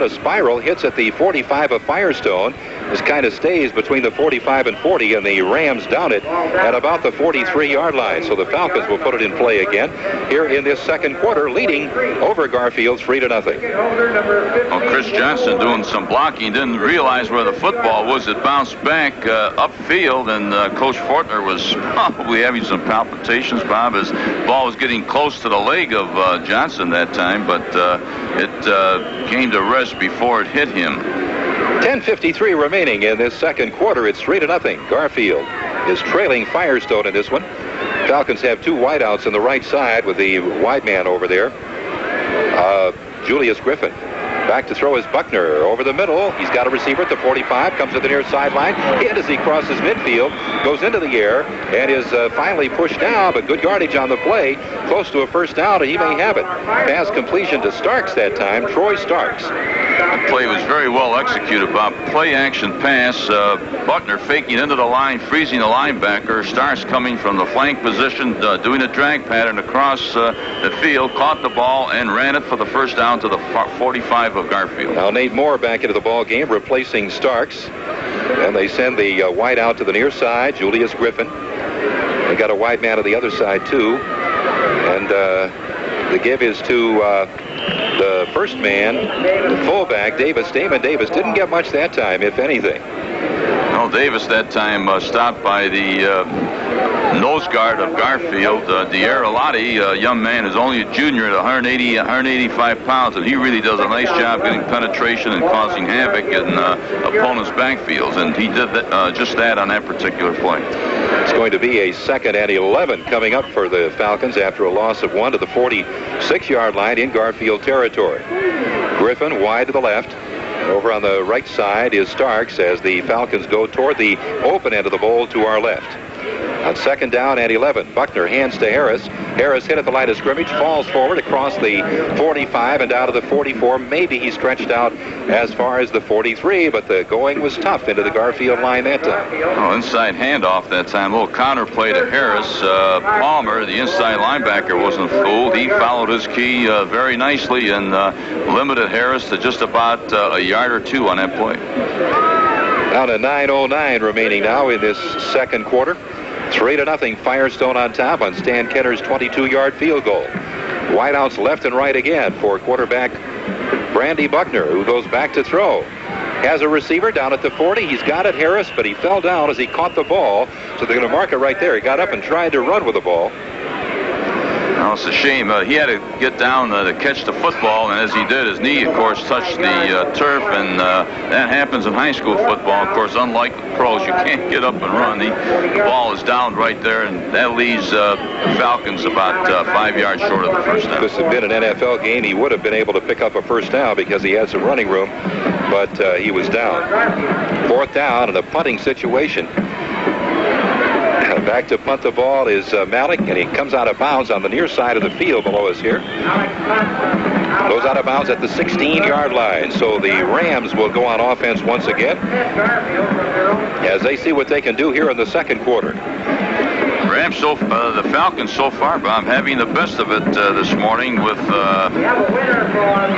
A spiral hits at the 45 of Firestone. This kind of stays between the 45 and 40, and the Rams down it at about the 43-yard line. So the Falcons will put it in play again here in this second quarter, leading over Garfield 3-0. Well, Chris Johnson doing some blocking, didn't realize where the football was. It bounced back upfield, and Coach Fortner was probably having some palpitations, Bob, as the ball was getting close to the leg of Johnson that time, but it came to rest before it hit him. 10:53 remaining in this second quarter. It's 3-0. Garfield is trailing Firestone in this one. Falcons have two wideouts on the right side with the wide man over there. Julius Griffin. Back to throw is Buckner over the middle. He's got a receiver at the 45, comes to the near sideline. Hit as he crosses midfield, goes into the air, and is finally pushed down, but good yardage on the play. Close to a first down, and he may have it. Pass completion to Starks that time, Troy Starks. The play was very well executed, Bob. Play action pass. Buckner faking into the line, freezing the linebacker. Starks coming from the flank position, doing a drag pattern across the field, caught the ball, and ran it for the first down to the 45 of Garfield. Now Nate Moore back into the ball game, replacing Starks. And they send the wide out to the near side, Julius Griffin. They got a wide man on the other side, too. And the give is to the first man, the fullback, Davis. Damon Davis didn't get much that time, if anything. Well, Davis that time stopped by the nose guard of Garfield, Diarolotti, a young man who's only a junior at 185 pounds, and he really does a nice job getting penetration and causing havoc in opponents' backfields, and he did that, just that on that particular play. It's going to be a 2nd and 11 coming up for the Falcons after a loss of 1 to the 46-yard line in Garfield territory. Griffin wide to the left. Over on the right side is Starks as the Falcons go toward the open end of the bowl to our left. On 2nd down and 11, Buckner hands to Harris. Harris hit at the line of scrimmage, falls forward across the 45 and down to the 44. Maybe he stretched out as far as the 43, but the going was tough into the Garfield line that time. Oh, inside handoff that time. A little counter play to Harris. Palmer, the inside linebacker, wasn't fooled. He followed his key very nicely and limited Harris to just about a yard or two on that play. Down to 9:09 remaining now in this second quarter. 3-0 Firestone on top on Stan Kenner's 22-yard field goal. Wideouts left and right again for quarterback Brandy Buckner, who goes back to throw. Has a receiver down at the 40. He's got it, Harris, but he fell down as he caught the ball. So they're going to mark it right there. He got up and tried to run with the ball. Well, it's a shame. He had to get down to catch the football, and as he did, his knee, of course, touched the turf, and that happens in high school football. Of course, unlike the pros, you can't get up and run. The ball is down right there, and that leaves the Falcons about 5 yards short of the first down. If this had been an NFL game, he would have been able to pick up a first down because he had some running room, but he was down. 4th down in a punting situation. Back to punt the ball is Malik, and he comes out of bounds on the near side of the field below us here. Goes out of bounds at the 16-yard line. So the Rams will go on offense once again as they see what they can do here in the second quarter. The Falcons so far, Bob, having the best of it this morning with a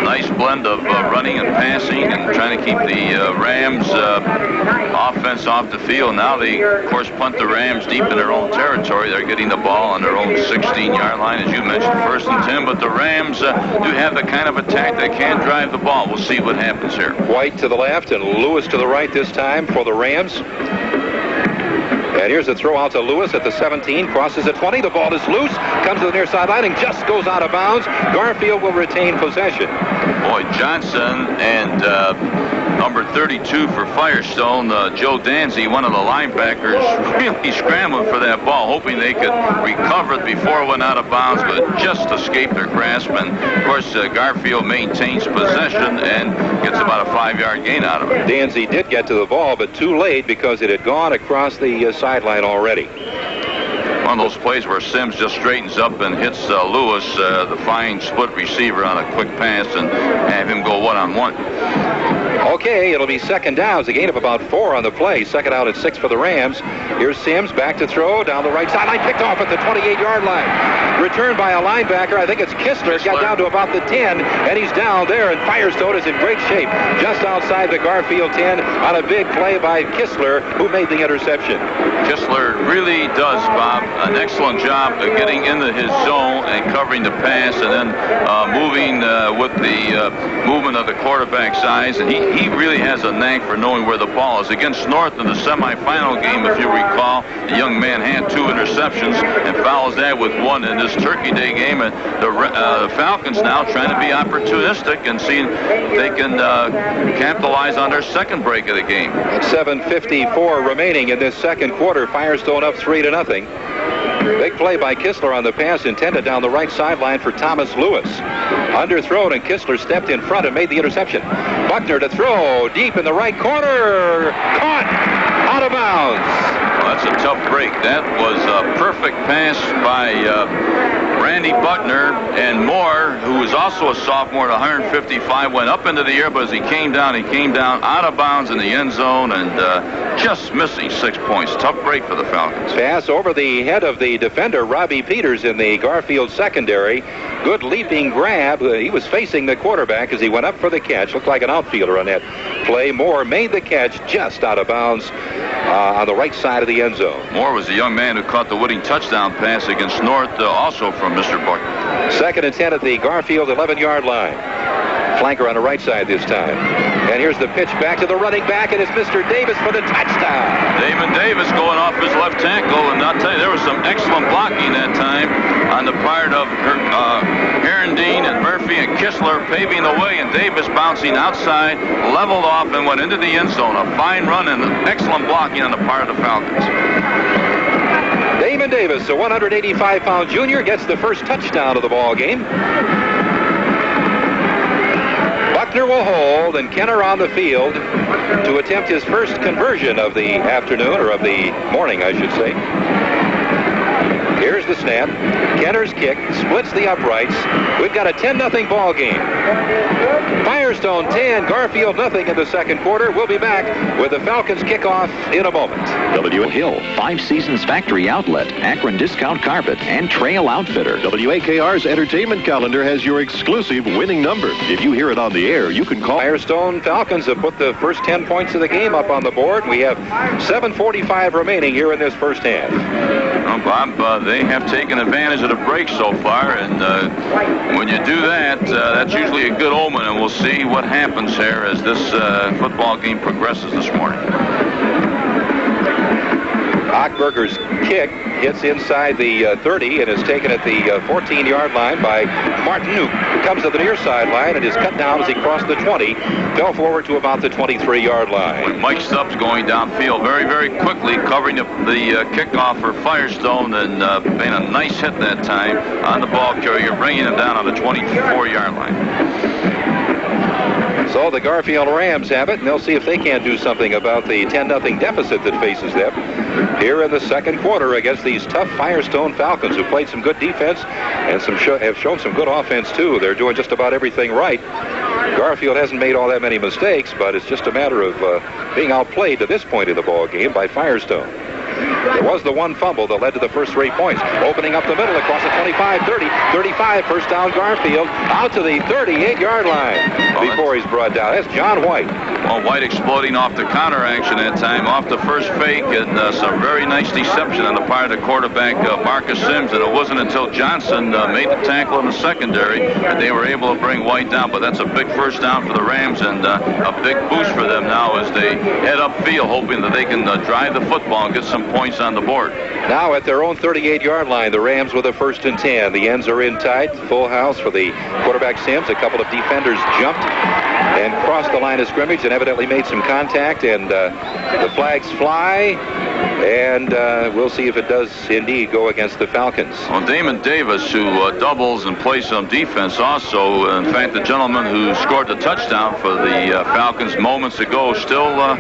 nice blend of running and passing and trying to keep the Rams offense off the field. Now they, of course, punt the Rams deep in their own territory. They're getting the ball on their own 16-yard line, as you mentioned, 1st and 10. But the Rams do have the kind of attack that can drive the ball. We'll see what happens here. White to the left and Lewis to the right this time for the Rams. And here's a throw out to Lewis at the 17, crosses at 20. The ball is loose, comes to the near sideline, and just goes out of bounds. Garfield will retain possession. Boy, Johnson and number 32 for Firestone, Joe Danzy, one of the linebackers, really scrambling for that ball, hoping they could recover it before it went out of bounds, but just escaped their grasp. And, of course, Garfield maintains possession and gets about a 5-yard gain out of it. Danzy did get to the ball, but too late because it had gone across the sideline already. One of those plays where Sims just straightens up and hits Lewis, the fine split receiver, on a quick pass and have him go one-on-one. Okay, it'll be second down. It's a gain of about 4 on the play. Second out at 6 for the Rams. Here's Sims back to throw down the right sideline. Picked off at the 28-yard line. Returned by a linebacker. I think it's Kistler. Got down to about the 10, and he's down there, and Firestone is in great shape just outside the Garfield 10 on a big play by Kistler, who made the interception. Kistler really does, Bob, an excellent job of getting into his zone and covering the pass, and then moving with the movement of the quarterback's eyes. And he really has a knack for knowing where the ball is. Against North in the semifinal game, if you recall, the young man had 2 interceptions and follows that with 1 in this Turkey Day game. And the Falcons now trying to be opportunistic and seeing they can capitalize on their second break of the game. 7:54 remaining in this second quarter. Firestone up 3-0. Big play by Kistler on the pass intended down the right sideline for Thomas Lewis. Underthrown, and Kistler stepped in front and made the interception. Buckner to throw deep in the right corner. Caught out of bounds. Well, that's a tough break. That was a perfect pass by Randy Buckner, and Moore, who was also a sophomore at 155, went up into the air, but as he came down out of bounds in the end zone, and just missing 6 points. Tough break for the Falcons. Pass over the head of the defender, Robbie Peters, in the Garfield secondary. Good leaping grab. He was facing the quarterback as he went up for the catch. Looked like an outfielder on that play. Moore made the catch just out of bounds on the right side of the end zone. Moore was the young man who caught the winning touchdown pass against North, also from Mr. Buckner. 2nd and 10 at the Garfield 11-yard line. Flanker on the right side this time. And here's the pitch back to the running back, and it's Mr. Davis for the touchdown. Damon Davis going off his left tackle, and I'll tell you, there was some excellent blocking that time on the part of Herendeen and Murphy and Kistler paving the way, and Davis bouncing outside, leveled off, and went into the end zone. A fine run and excellent blocking on the part of the Falcons. Damon Davis, a 185-pound junior, gets the first touchdown of the ball game. Buckner will hold, and Kenner on the field to attempt his first conversion of the afternoon, or of the morning, I should say. Here's the snap. Kenner's kick splits the uprights. We've got a 10-0 ball game. Firestone 10, Garfield nothing in the second quarter. We'll be back with the Falcons kickoff in a moment. W. Hill, 5 Seasons Factory Outlet, Akron Discount Carpet, and Trail Outfitter. WAKR's entertainment calendar has your exclusive winning number. If you hear it on the air, you can call. Firestone Falcons have put the first 10 points of the game up on the board. We have 7:45 remaining here in this first half. Well, Bob, they have taken advantage of the break so far, and when you do that, that's usually a good omen, and we'll see what happens here as this football game progresses this morning. Hochberger's kick hits inside the 30 and is taken at the 14-yard line by Martin, who comes to the near sideline and is cut down as he crossed the 20, fell forward to about the 23-yard line. With Mike Stubbs going downfield very, very quickly, covering the kickoff for Firestone, and made a nice hit that time on the ball carrier, bringing him down on the 24-yard line. So the Garfield Rams have it, and they'll see if they can't do something about the 10-0 deficit that faces them here in the second quarter against these tough Firestone Falcons, who played some good defense and have shown some good offense, too. They're doing just about everything right. Garfield hasn't made all that many mistakes, but it's just a matter of being outplayed to this point in the ball game by Firestone. There was the one fumble that led to the first 3 points. Opening up the middle across the 25, 30, 35. First down Garfield. Out to the 38-yard line before he's brought down. That's John White. Well, White exploding off the counter action that time, off the first fake, and some very nice deception on the part of the quarterback, Marcus Sims. And it wasn't until Johnson made the tackle in the secondary that they were able to bring White down. But that's a big first down for the Rams, and a big boost for them now as they head upfield, hoping that they can drive the football and get some points on the board. Now at their own 38-yard line, the Rams with a 1st and 10. The ends are in tight. Full house for the quarterback Sims. A couple of defenders jumped and crossed the line of scrimmage and evidently made some contact, and the flags fly, and we'll see if it does indeed go against the Falcons. Well, Damon Davis, who doubles and plays some defense also, in fact, the gentleman who scored the touchdown for the Falcons moments ago, still a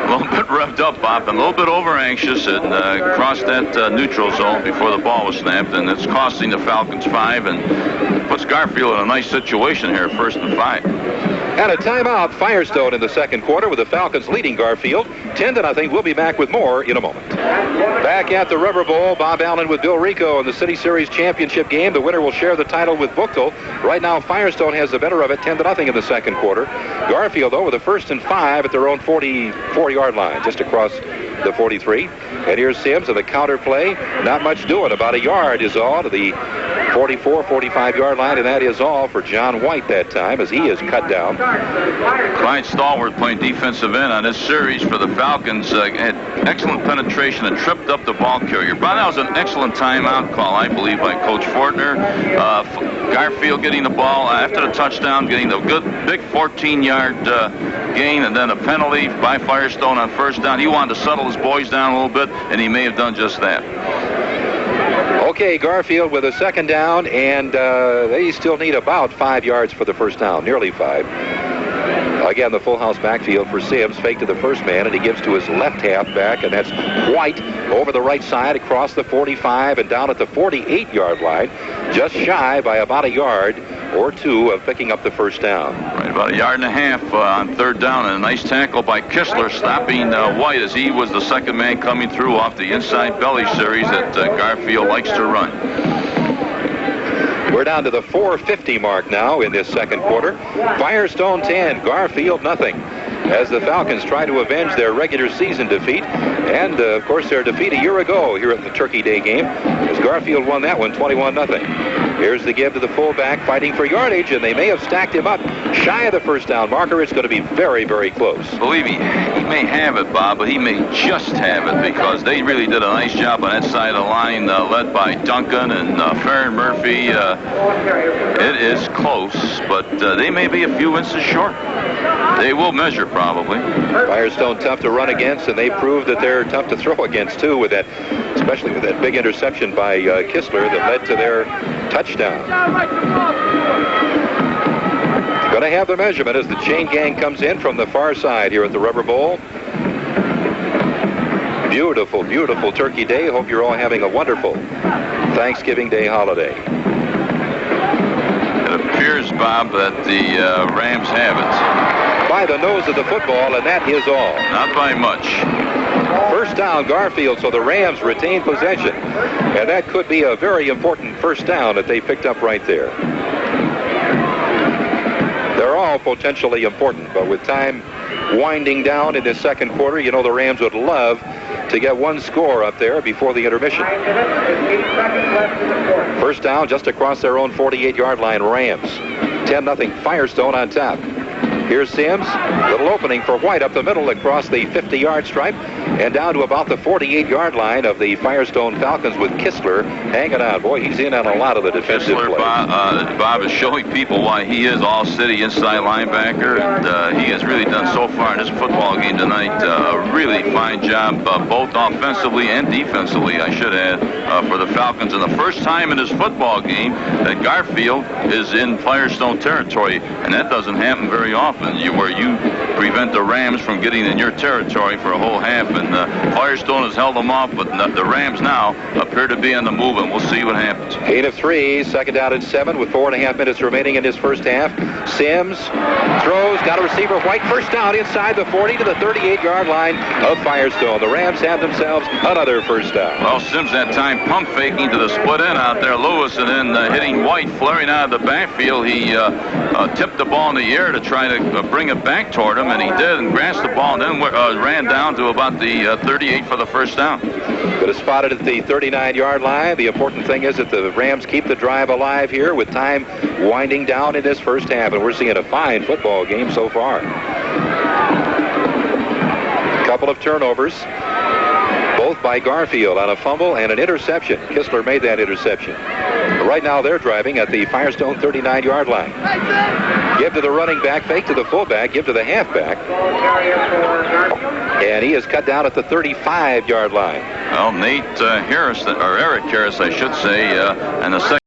little bit revved up, Bob, and a little bit over anxious, and crossed that neutral zone before the ball was snapped, and it's costing the Falcons 5, and puts Garfield in a nice situation here, 1st and 5. And a timeout, Firestone in the second quarter with the Falcons leading Garfield 10-0. We'll be back with more in a moment. Back at the Rubber Bowl, Bob Allen with Bill Rico in the City Series Championship game. The winner will share the title with Buchtel. Right now, Firestone has the better of it, 10-0 in the second quarter. Garfield, though, with a 1st and 5 at their own 44-yard line, just across the 43. And here's Sims and the counter play. Not much doing. About a yard is all to the 44, 45-yard line, and that is all for John White that time as he is cut down. Clyde Stallworth playing defensive end on this series for the Falcons. Had excellent penetration and tripped up the ball carrier. But that was an excellent timeout call, I believe, by Coach Fortner. Garfield getting the ball after the touchdown, getting the good big 14-yard gain, and then a penalty by Firestone on first down. He wanted to settle his boys down a little bit, and he may have done just that. Okay, Garfield with a second down, and they still need about 5 yards for the first down, nearly 5. Again, the full house backfield for Sims. Fake to the first man, and he gives to his left halfback, and that's White over the right side across the 45 and down at the 48-yard line, just shy by about a yard or two of picking up the first down. Right, about a yard and a half on third down, and a nice tackle by Kistler, stopping White as he was the second man coming through off the inside belly series that Garfield likes to run. We're down to the 4:50 mark now in this second quarter. Firestone 10, Garfield nothing, as the Falcons try to avenge their regular season defeat and, of course, their defeat a year ago here at the Turkey Day game, as Garfield won that one 21-0. Here's the give to the fullback, fighting for yardage, and they may have stacked him up shy of the first down marker. It's going to be very, very close. Believe me, he may have it, Bob, but he may just have it, because they really did a nice job on that side of the line, led by Duncan and Farron Murphy. It is close, but they may be a few inches short. They will measure, probably. Firestone tough to run against, and they proved that they're tough to throw against, too, with that, especially with that big interception by Kistler that led to their touchdown. Going to have the measurement as the chain gang comes in from the far side here at the Rubber Bowl. Beautiful, beautiful Turkey Day. Hope you're all having a wonderful Thanksgiving Day holiday. It appears, Bob, that the Rams have it. By the nose of the football, and that is all. Not by much. First down, Garfield, so the Rams retain possession. And that could be a very important first down that they picked up right there. They're all potentially important, but with time winding down in this second quarter, you know the Rams would love to get one score up there before the intermission. First down just across their own 48-yard line, Rams. 10-0 Firestone on top. Here's Sims, little opening for White up the middle across the 50-yard stripe and down to about the 48-yard line of the Firestone Falcons with Kistler hanging on. Boy, he's in on a lot of the defensive plays. Bob is showing people why he is all-city inside linebacker, and he has really done so far in this football game tonight a really fine job, both offensively and defensively, I should add, for the Falcons. And the first time in this football game that Garfield is in Firestone territory, and that doesn't happen very often, where you prevent the Rams from getting in your territory for a whole half, and Firestone has held them off, but the Rams now appear to be on the move, and we'll see what happens. 8 of 3, second down and 7 with 4.5 minutes remaining in his first half. Sims throws, got a receiver, White, first down inside the 40 to the 38-yard line of Firestone. The Rams have themselves another first down. Well, Sims that time pump faking to the split end out there, Lewis, and then hitting White, flaring out of the backfield. He tipped the ball in the air to try to bring it back toward him, and he did, and grasped the ball, and then ran down to about the 38 for the first down. Could have spotted at the 39-yard line. The important thing is that the Rams keep the drive alive here with time winding down in this first half, and we're seeing a fine football game so far. Couple of turnovers, both by Garfield on a fumble and an interception. Kistler made that interception. Right now they're driving at the Firestone 39-yard line. Give to the running back, fake to the fullback, give to the halfback. And he is cut down at the 35-yard line. Well, Eric Harris, I should say, and the second